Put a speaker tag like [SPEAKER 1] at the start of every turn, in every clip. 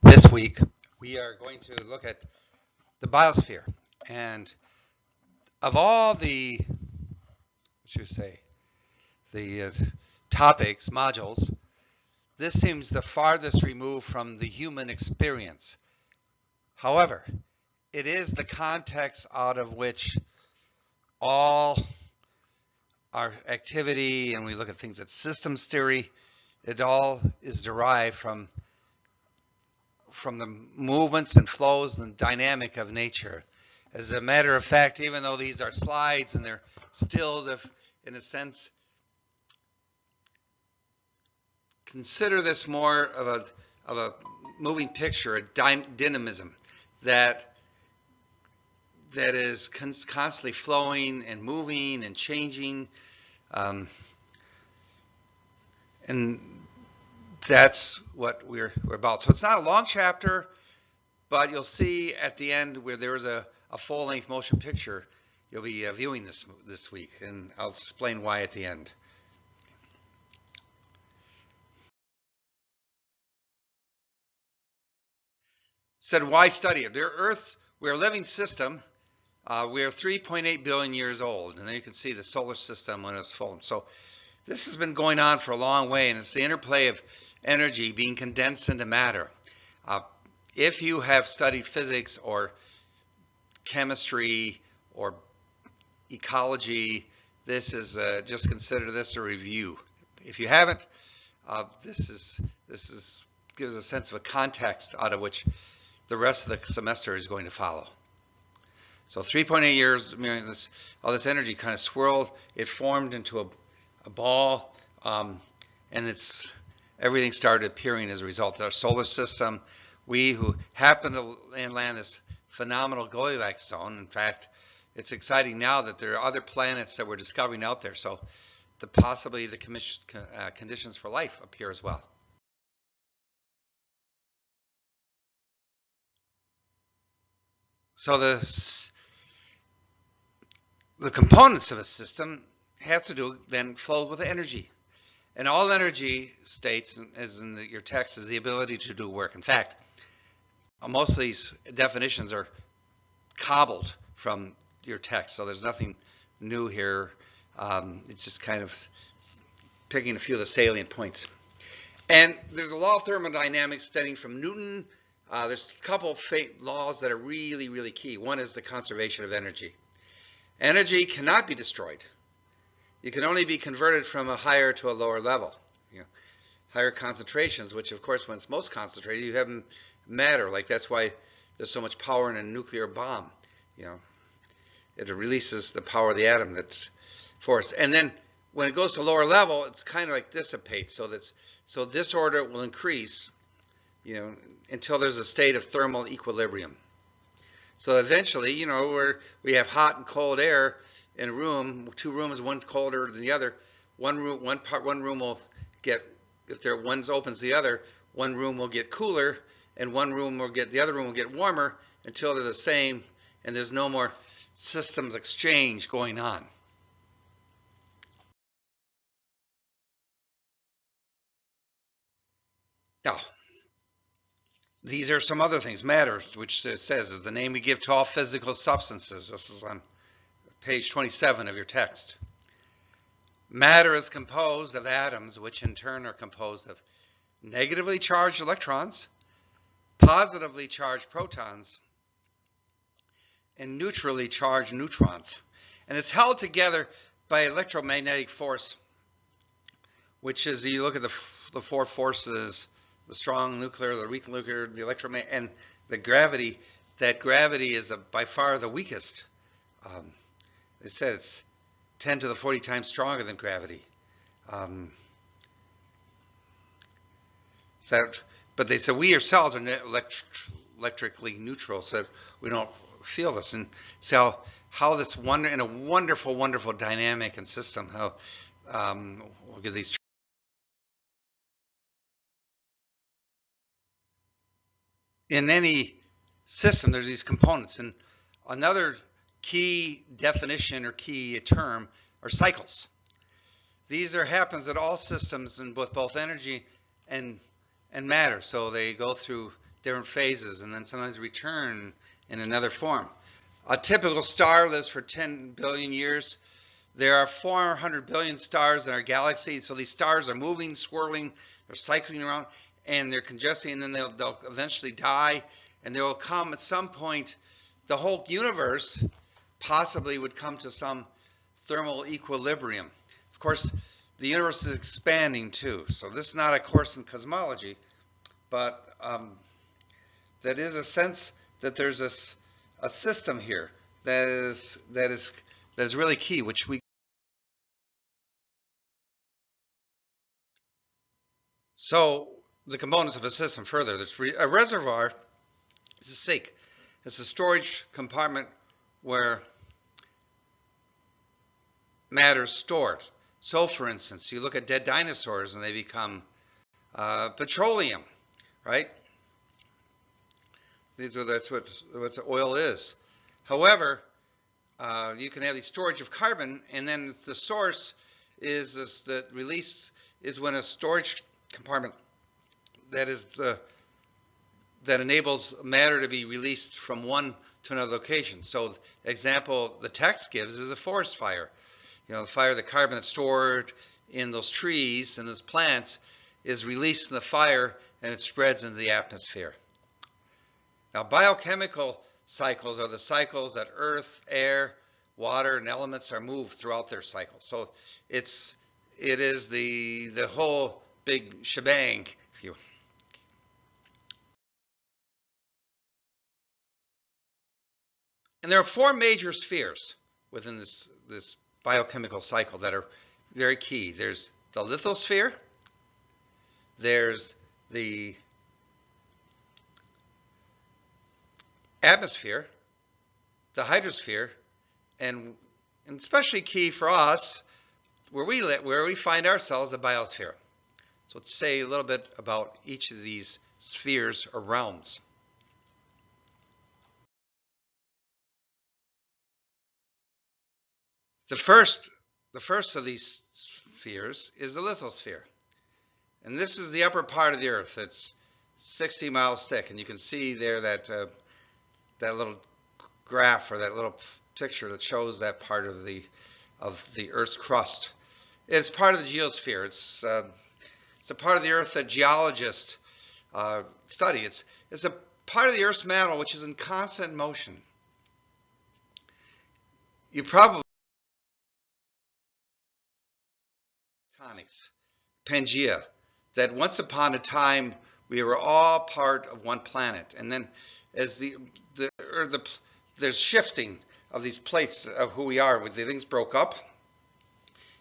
[SPEAKER 1] This week, we are going to look at the biosphere. And of all the, the topics, modules, this seems the farthest removed from the human experience. However, it is the context out of which all our activity, and we look at things at systems theory, it all is derived from the movements and flows and dynamic of nature. As a matter of fact, even though these are slides and they're stills, if in a sense, consider this more of a moving picture, a dynamism that is constantly flowing and moving and changing, and that's what we're about. So it's not a long chapter, but you'll see at the end where there is a full-length motion picture. You'll be viewing this week, and I'll explain why at the end. Said, why study it? We're a living system. We're 3.8 billion years old, and there you can see the solar system when it's full. So this has been going on for a long way, and it's the interplay of energy being condensed into matter. If you have studied physics or chemistry or ecology, this is just consider this a review. If you haven't, this gives a sense of a context out of which the rest of the semester is going to follow. So 3.8 years, all this energy kind of swirled. It formed into a ball, and everything started appearing as a result. Our solar system, we who happen to land this phenomenal Goldilocks zone. In fact, it's exciting now that there are other planets that we're discovering out there. So possibly the conditions for life appear as well. So the components of a system have to do then flow with energy. And all energy states, as in your text, is the ability to do work. In fact, most of these definitions are cobbled from your text, so there's nothing new here. It's just kind of picking a few of the salient points. And there's a law of thermodynamics stemming from Newton. There's a couple of laws that are really, really key. One is the conservation of energy. Energy cannot be destroyed. You can only be converted from a higher to a lower level. Higher concentrations, which of course when it's most concentrated, you have matter. Like that's why there's so much power in a nuclear bomb. It releases the power of the atom that's forced. And then when it goes to lower level, it's kind of like dissipates. So disorder will increase, until there's a state of thermal equilibrium. So eventually, where we have hot and cold air in a room, two rooms, one's colder than the other. One room will get, if one opens the other, one room will get cooler, and the other room will get warmer until they're the same, and there's no more systems exchange going on. Now, these are some other things. Matter, which it says, is the name we give to all physical substances. This is on page 27 of your text. Matter is composed of atoms, which in turn are composed of negatively charged electrons, positively charged protons, and neutrally charged neutrons. And it's held together by electromagnetic force, which is, you look at the four forces, the strong nuclear, the weak nuclear, the electromagnetic, and the gravity. That gravity is by far the weakest. It said it's 10 to the 40 times stronger than gravity. But they said we ourselves are electrically neutral, so we don't feel this. And so how this in a wonderful, wonderful dynamic and system, how we'll get these. In any system, there's these components, and another key definition or key term are cycles. These happens at all systems in both energy and matter. So they go through different phases, and then sometimes return in another form. A typical star lives for 10 billion years. There are 400 billion stars in our galaxy, so these stars are moving, swirling, they're cycling around, and they're congesting, and then they'll eventually die, and there will come at some point, the whole universe possibly would come to some thermal equilibrium. Of course, the universe is expanding too, so this is not a course in cosmology, but that is a sense that there's a system here that is really key, which we. So the components of a system further. There's a reservoir is a sink. It's a storage compartment where matter is stored. So, for instance, you look at dead dinosaurs and they become petroleum, right? That's what oil is. However, you can have the storage of carbon, and then the source is the release is when a storage compartment that enables matter to be released from one to another location. So, example the text gives is a forest fire. You know, the fire, the carbon that's stored in those trees and those plants is released in the fire, and it spreads into the atmosphere. Now, biochemical cycles are the cycles that earth, air, water, and elements are moved throughout their cycle. So it is the whole big shebang. And there are four major spheres within this biochemical cycle that are very key. There's the lithosphere, there's the atmosphere, the hydrosphere, and especially key for us, where we find ourselves, the biosphere. So let's say a little bit about each of these spheres or realms. The first of these spheres is the lithosphere. And this is the upper part of the Earth. It's 60 miles thick, and you can see there that little graph or that little picture that shows that part of the Earth's crust. It's part of the geosphere. It's a part of the Earth that geologists study. It's a part of the Earth's mantle which is in constant motion. You probably tectonics, Pangea, that once upon a time we were all part of one planet, and then as there's shifting of these plates of who we are, the things broke up.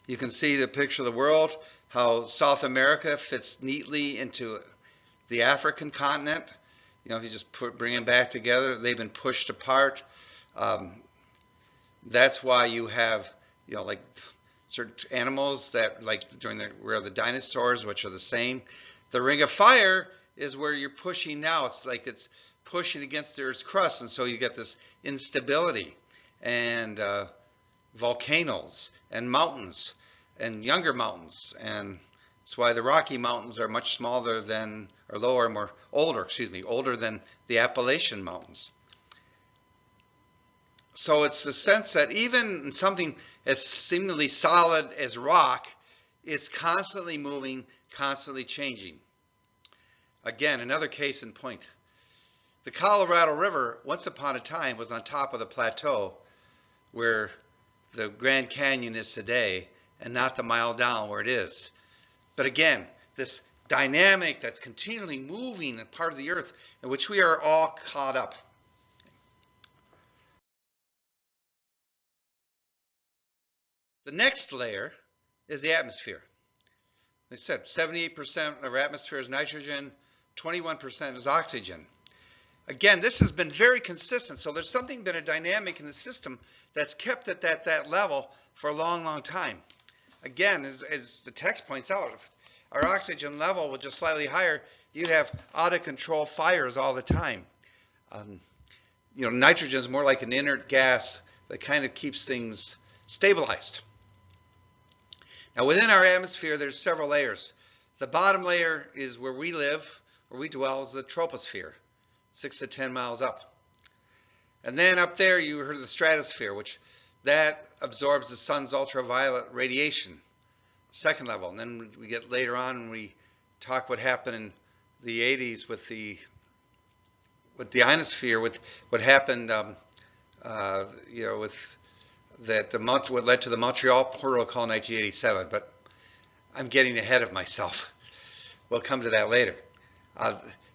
[SPEAKER 1] You can see the picture of the world, how South America fits neatly into the African continent. You know, if you just bring them back together, they've been pushed apart. That's why you have, you know, like certain animals that, like where the dinosaurs, which are the same. The Ring of Fire is where you're pushing now. It's like it's pushing against the Earth's crust, and so you get this instability and volcanoes and mountains and younger mountains, and that's why the Rocky Mountains are much smaller than, or lower, older than the Appalachian Mountains. So it's the sense that even in something as seemingly solid as rock, it's constantly moving, constantly changing. Again, another case in point. The Colorado River, once upon a time, was on top of the plateau where the Grand Canyon is today, and not the mile down where it is. But again, this dynamic that's continually moving a part of the Earth in which we are all caught up. The next layer is the atmosphere. They said 78% of our atmosphere is nitrogen, 21% is oxygen. Again, this has been very consistent, so there's been a dynamic in the system that's kept at that level for a long, long time. Again, as the text points out, if our oxygen level was just slightly higher, you'd have out-of-control fires all the time. You know, nitrogen is more like an inert gas that kind of keeps things stabilized. Now, within our atmosphere, there's several layers. The bottom layer is where we live, where we dwell, is the troposphere. 6 to 10 miles up. And then up there you heard of the stratosphere, which that absorbs the sun's ultraviolet radiation, second level. And then we get later on and we talk what happened in the 80s with the ionosphere, with what happened, with what led to the Montreal Protocol in 1987. But I'm getting ahead of myself. We'll come to that later.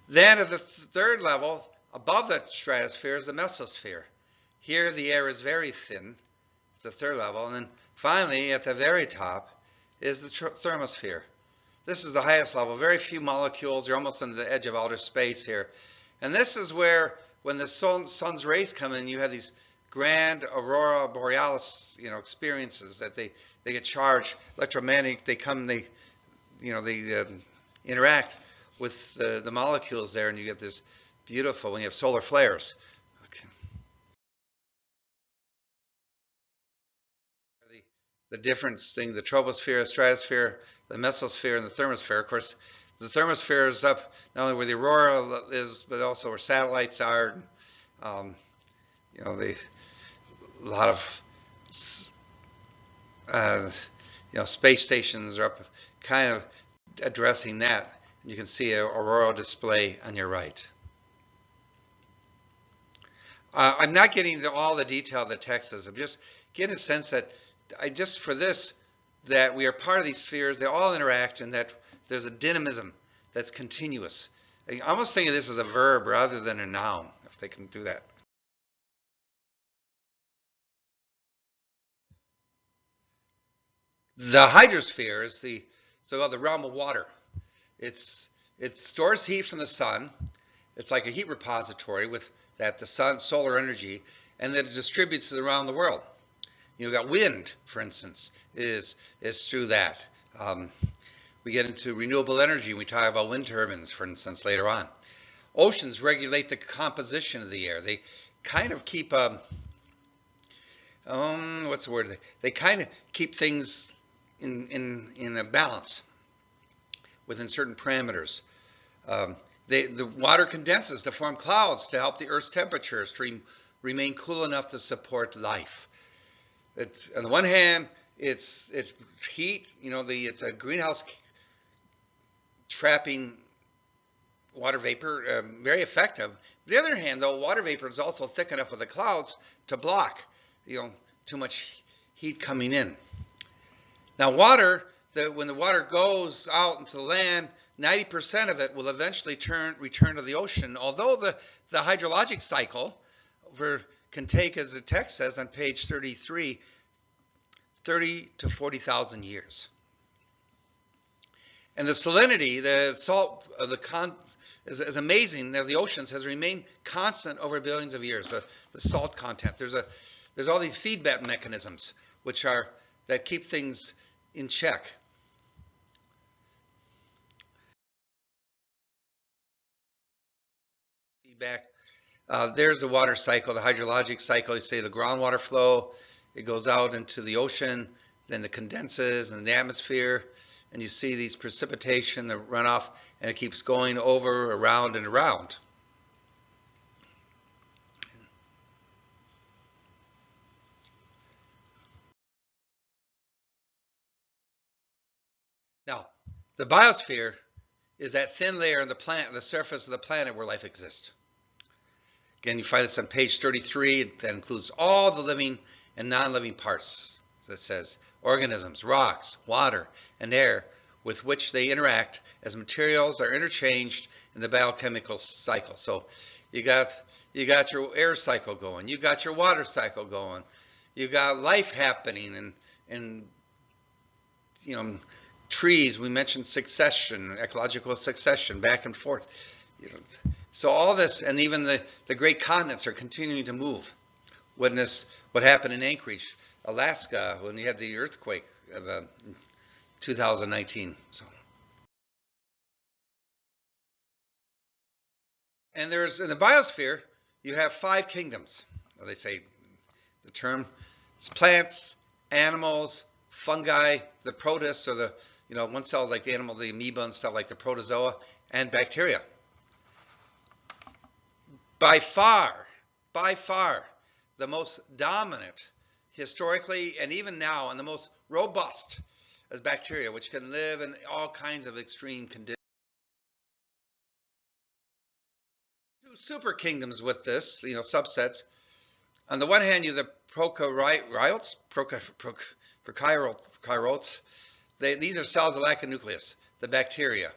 [SPEAKER 1] Then at the third level, above the stratosphere, is the mesosphere. Here the air is very thin. It's the third level. And then finally, at the very top, is the thermosphere. This is the highest level. Very few molecules. You're almost on the edge of outer space here. And this is where, when the sun's rays come in, you have these grand aurora borealis, experiences that they get charged, electromagnetic. They come, they interact with the molecules there, and you get this beautiful, when you have solar flares. Okay. The difference thing, the troposphere, stratosphere, the mesosphere, and the thermosphere. Of course, the thermosphere is up not only where the aurora is, but also where satellites are. A lot of space stations are up, kind of addressing that. You can see an auroral display on your right. I'm not getting into all the detail of the text. I'm just getting a sense that that we are part of these spheres. They all interact, and that there's a dynamism that's continuous. I almost think of this as a verb rather than a noun, if they can do that. The hydrosphere is the so-called the realm of water. It stores heat from the sun. It's like a heat repository with the sun, solar energy, and that it distributes it around the world. You've got wind, for instance, is through that. We get into renewable energy. We talk about wind turbines, for instance, later on. Oceans regulate the composition of the air. They kind of keep what's the word? They kind of keep things in a balance within certain parameters. The water condenses to form clouds to help the Earth's temperature stream remain cool enough to support life. It's, on the one hand, it's heat. It's a greenhouse trapping water vapor, very effective. On the other hand, though, water vapor is also thick enough with the clouds to block, too much heat coming in. Now, water, when the water goes out into the land, 90% of it will eventually return to the ocean. Although the hydrologic cycle can take, as the text says on page 33, 30 to 40,000 years. And the salinity, the salt, is amazing. Now, the oceans has remained constant over billions of years. The salt content. There's all these feedback mechanisms that keep things in check. Feedback. There's the water cycle, the hydrologic cycle. You say the groundwater flow, it goes out into the ocean, then it condenses in the atmosphere, and you see these precipitation, the runoff, and it keeps going over, around, and around. Now, the biosphere is that thin layer on the surface of the planet where life exists. Again, you find this on page 33. That includes all the living and non-living parts. So it says organisms, rocks, water, and air with which they interact as materials are interchanged in the biochemical cycle. So you got your air cycle going, you got your water cycle going, you got life happening, and trees. We mentioned succession, ecological succession, back and forth. So all this, and even the great continents are continuing to move. What happened in Anchorage, Alaska, when you had the earthquake of 2019. So. And in the biosphere, you have 5 kingdoms. They say the term is plants, animals, fungi, the protists, or one cell like the animal, the amoeba and stuff like the protozoa, and bacteria. by far, the most dominant historically and even now, and the most robust as bacteria, which can live in all kinds of extreme conditions. Two super kingdoms with this, subsets. On the one hand, you have the prokaryotes. These are cells that lack a nucleus, the bacteria.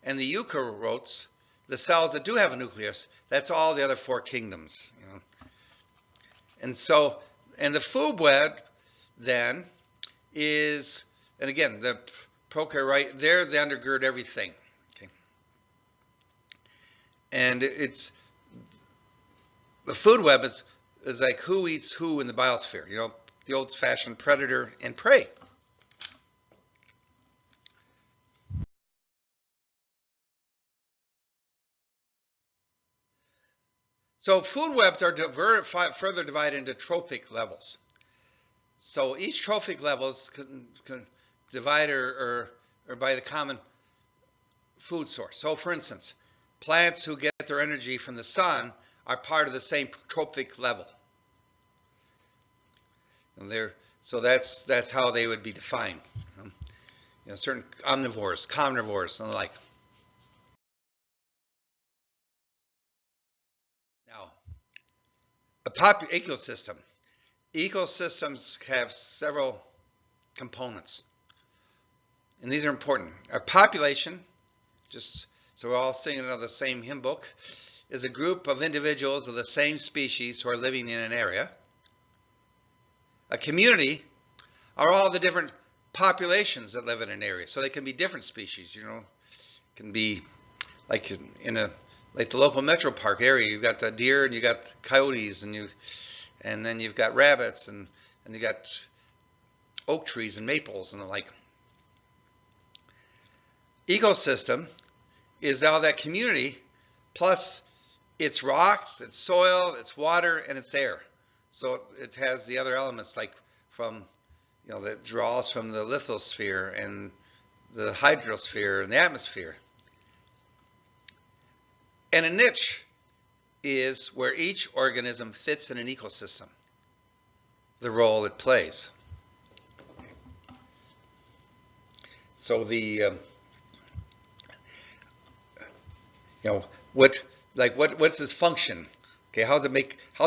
[SPEAKER 1] And the eukaryotes, the cells that do have a nucleus, that's all the other four kingdoms. And so, and the food web then is, and again, the prokaryote, they undergird everything. Okay. And it's, the food web is like who eats who in the biosphere, the old-fashioned predator and prey. So food webs are further divided into trophic levels. So each trophic level is divided or by the common food source. So for instance, plants who get their energy from the sun are part of the same trophic level. And so that's how they would be defined. Certain omnivores, carnivores, and the like. Now, a ecosystem. Ecosystems have several components, and these are important. Our population, just so we're all singing out of the same hymn book, is a group of individuals of the same species who are living in an area. A community are all the different populations that live in an area, so they can be different species. Can be like like the local metro park area. You've got the deer and you got coyotes and then you've got rabbits and you got oak trees and maples and the like. Ecosystem is all that community plus its rocks, its soil, its water, and its air. So it has the other elements like from, that draws from the lithosphere and the hydrosphere and the atmosphere. And a niche is where each organism fits in an ecosystem, the role it plays. So what's its function? Okay, how does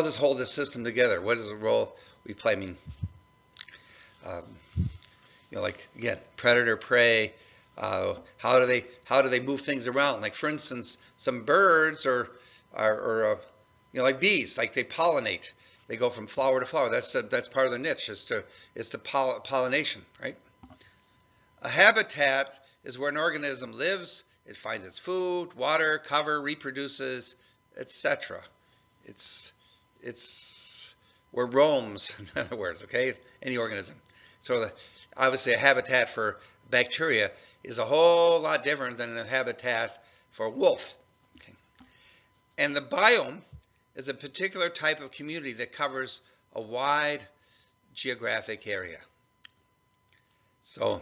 [SPEAKER 1] this hold this system together? What is the role we play? I mean, like again, predator, prey. How do they move things around? Like for instance, some birds are like bees, like they pollinate. They go from flower to flower. That's part of their niche is to pollination, right? A habitat is where an organism lives. It finds its food, water, cover, reproduces, etc. It's where it roams, in other words, okay? Any organism. So obviously a habitat for bacteria is a whole lot different than a habitat for a wolf. Okay? And the biome is a particular type of community that covers a wide geographic area. So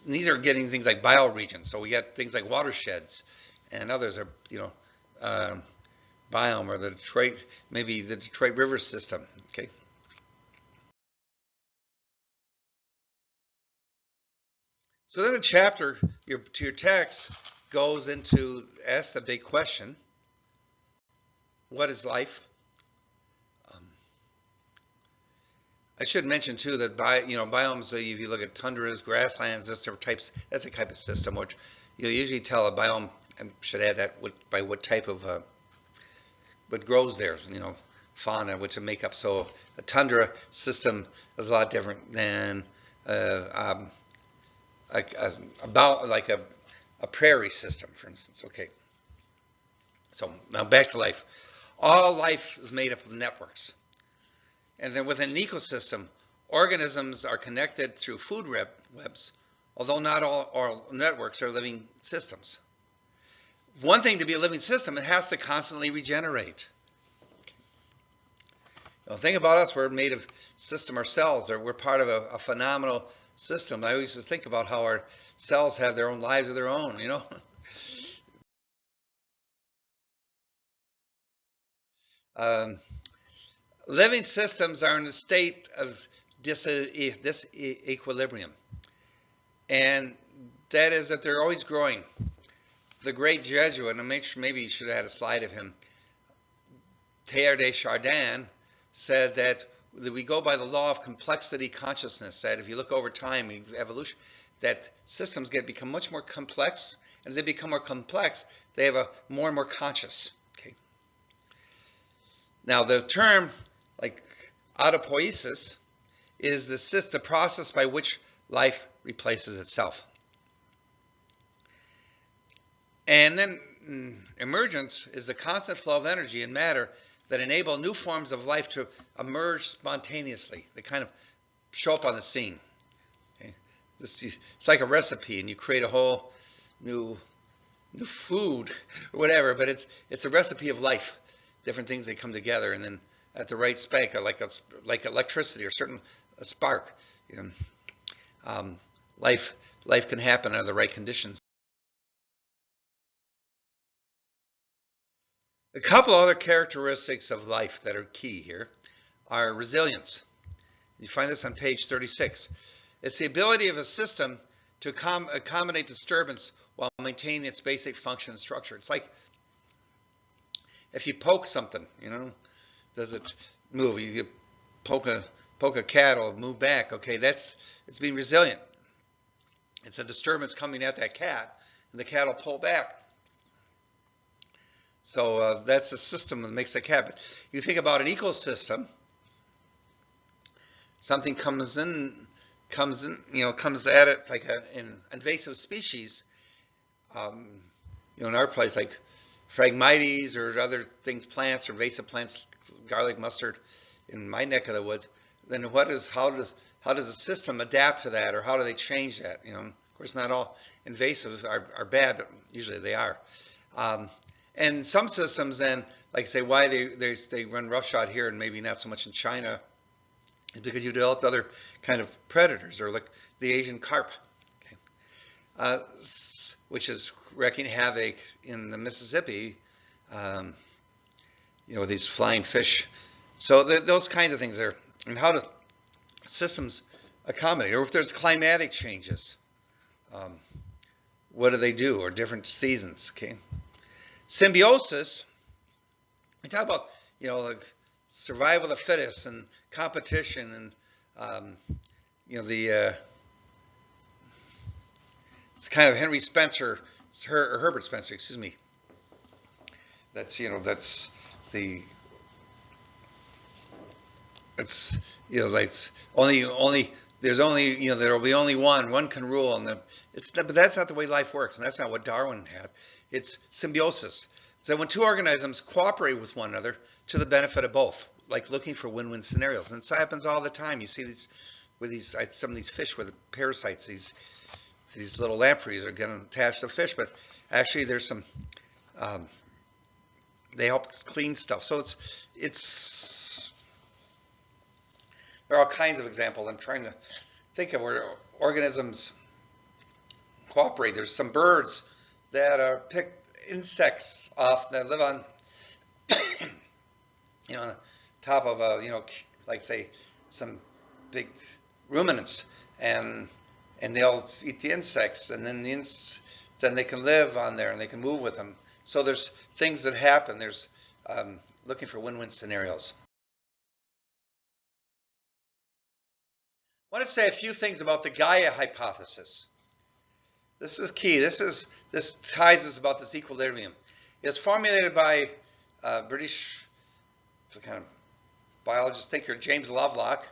[SPEAKER 1] these are getting things like bioregions. So we got things like watersheds, and others are, biome or maybe the Detroit River system. Okay. So then the chapter to your text goes into ask the big question: what is life? I should mention too that biomes. If you look at tundras, grasslands, those different types, that's a type of system which you'll usually tell a biome. I should add that by what type of what grows there. Fauna, which make up. So a tundra system is a lot different than like a prairie system, for instance. Okay. So now back to life. All life is made up of networks. And then within an ecosystem, organisms are connected through food webs, although not all networks are living systems. One thing to be a living system, it has to constantly regenerate. Think about us, we're made of system ourselves, or we're part of a phenomenal system. I always think about how our cells have their own lives of their own, Um, living systems are in a state of disequilibrium, and that is that they're always growing. The great Jesuit, and maybe you should have had a slide of him, Teilhard de Chardin, said that we go by the law of complexity consciousness, that if you look over time, evolution, that systems become much more complex, and as they become more complex, they have a more and more conscious. Okay. Now the term, like autopoiesis, is the process by which life replaces itself. And then emergence is the constant flow of energy and matter that enable new forms of life to emerge spontaneously. They kind of show up on the scene. Okay? It's like a recipe, and you create a whole new food or whatever, but it's a recipe of life. Different things, they come together, and then at the right spank, like electricity or a spark. You know, life can happen under the right conditions. A couple other characteristics of life that are key here are resilience. You find this on page 36. It's the ability of a system to accommodate disturbance while maintaining its basic function and structure. It's like if you poke something, does it move? You poke a cat, it'll move back. Okay, it's being resilient. It's a disturbance coming at that cat, and the cat will pull back. So that's the system that makes that cat. But you think about an ecosystem. Something comes at it like an invasive species. In our place, like Phragmites or other things, plants or invasive plants, garlic, mustard, in my neck of the woods. Then how does the system adapt to that, or how do they change that? Of course, not all invasive are bad, but usually they are. And some systems then, like say why they run roughshod here and maybe not so much in China, is because you developed other kind of predators, or like the Asian carp, okay, which is wreaking havoc in the Mississippi, these flying fish. So those kinds of things are, and how do systems accommodate, or if there's climatic changes, what do they do, or different seasons, okay? Symbiosis, we talk about, like survival of the fittest and competition, and it's kind of Herbert Spencer, excuse me. That's there'll be only one can rule, and but that's not the way life works, and that's not what Darwin had. It's symbiosis. So when two organisms cooperate with one another to the benefit of both, like looking for win-win scenarios. And it happens all the time. You see some of these fish with parasites, these little lampreys are getting attached to fish, but actually there's some, they help clean stuff. So there are all kinds of examples. I'm trying to think of where organisms cooperate. There's some birds that pick insects off that live on, on top of like say some big ruminants, and they'll eat the insects, and then then they can live on there and they can move with them. So there's things that happen. There's looking for win-win scenarios. I want to say a few things about the Gaia hypothesis. This is key. This ties us about this equilibrium. It's formulated by British kind of biologist thinker James Lovelock,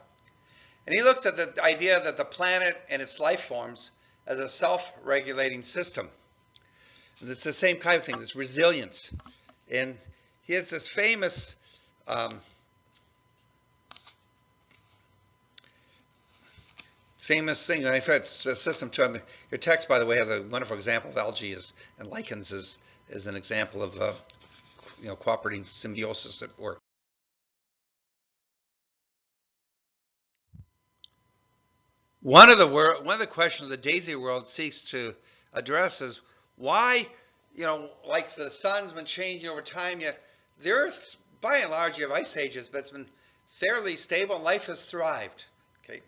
[SPEAKER 1] and he looks at the idea that the planet and its life forms as a self-regulating system. And it's the same kind of thing, this resilience. And he has this famous thing. I've had a system too. Your text, by the way, has a wonderful example of algae and lichens as an example of cooperating symbiosis at work. One of the questions the Daisy world seeks to address is why, like the sun's been changing over time, yet the Earth by and large, you have ice ages, but it's been fairly stable, and life has thrived. Okay.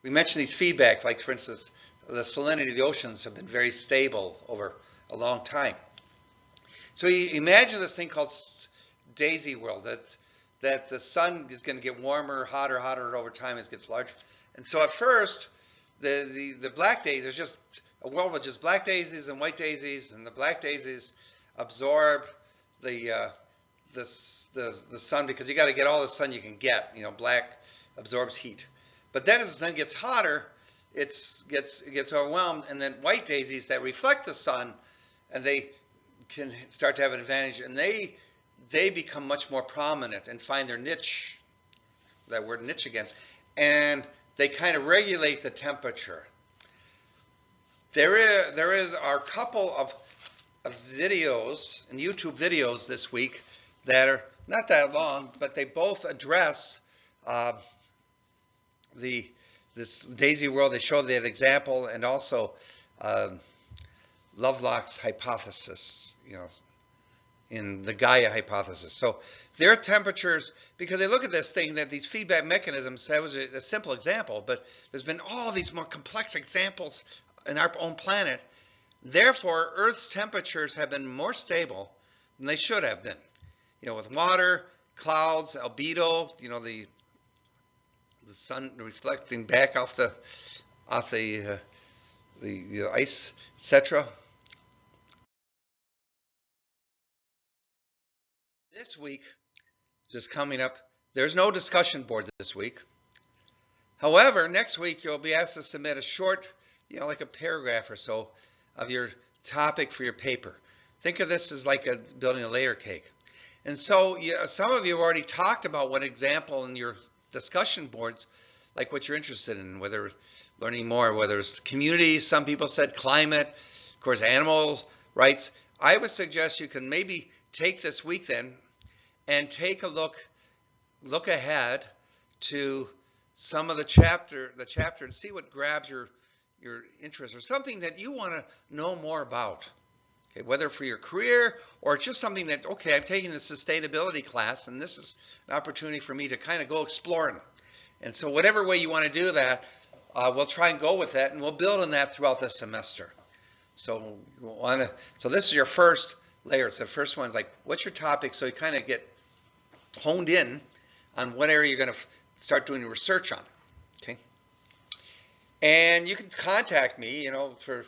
[SPEAKER 1] We mentioned these feedback, like for instance, the salinity of the oceans have been very stable over a long time. So you imagine this thing called daisy world, that the sun is going to get warmer, hotter over time as it gets larger. And so at first, the black daisies, there's just a world with just black daisies and white daisies, and the black daisies absorb the sun, because you got to get all the sun you can get. You know, black absorbs heat. But then as the sun gets hotter, it gets overwhelmed, and then white daisies that reflect the sun, and they can start to have an advantage, and they become much more prominent and find their niche, that word niche again, and they kind of regulate the temperature. There are a couple of videos, and YouTube videos this week, that are not that long, but they both address this daisy world. They show that example, and also Lovelock's hypothesis, you know, in the Gaia hypothesis. So their temperatures, because they look at this thing, that these feedback mechanisms, that was a simple example, but there's been all these more complex examples in our own planet. Therefore, Earth's temperatures have been more stable than they should have been. You know, with water, clouds, albedo, you know, the sun reflecting back off the ice, etc. This week, just coming up, there's no discussion board this week. However, next week you'll be asked to submit a short, you know, like a paragraph or so of your topic for your paper. Think of this as like building a layer cake. And so some of you have already talked about what example in your discussion boards, like what you're interested in, whether learning more, whether it's communities, some people said climate, of course animals rights. I would suggest you can maybe take this week then and take a look ahead to some of the chapter and see what grabs your interest, or something that you want to know more about. Okay, whether for your career or it's just something that, okay, I'm taking the sustainability class and this is an opportunity for me to kind of go exploring. And so whatever way you want to do that, we'll try and go with that, and we'll build on that throughout the semester. So this is your first layer. It's the first one. It's like, what's your topic? So you kind of get honed in on what area you're going to start doing research on. Okay. And you can contact me, you know, for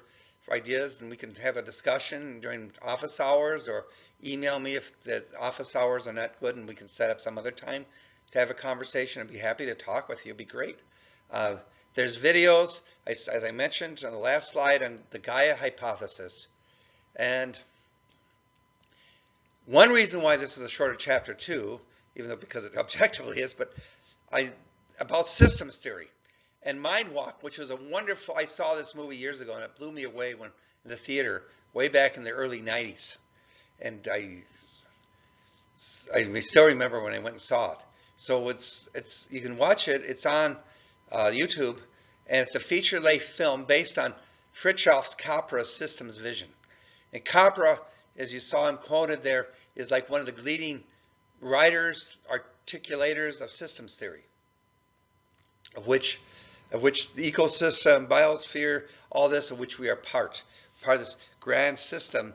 [SPEAKER 1] ideas, and we can have a discussion during office hours, or email me if the office hours are not good, and we can set up some other time to have a conversation. I'd be happy to talk with you. It'd be great. There's videos, as I mentioned on the last slide, on the Gaia hypothesis. And one reason why this is a shorter chapter too, even though because it objectively is, but about systems theory and Mind Walk, which was a wonderful, I saw this movie years ago and it blew me away when in the theater way back in the early 90s. And I still remember when I went and saw it. So you can watch it. It's on YouTube, and it's a feature-length film based on Fritjof's Capra systems vision. And Capra, as you saw him quoted there, is like one of the leading writers, articulators of systems theory, of which the ecosystem, biosphere, all this, of which we are part of this grand system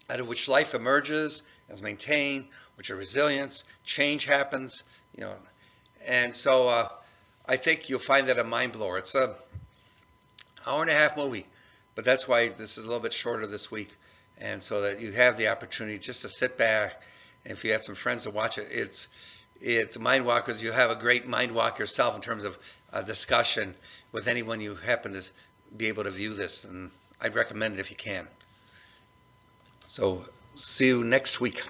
[SPEAKER 1] out of which life emerges, is maintained, which are resilience, change happens, you know. And so I think you'll find that a mind blower. It's an hour and a half movie, but that's why this is a little bit shorter this week, and so that you have the opportunity just to sit back, and if you had some friends to watch it, it's Mind Walk, because you have a great mind walk yourself in terms of discussion with anyone you happen to be able to view this, and I'd recommend it if you can. So see you next week.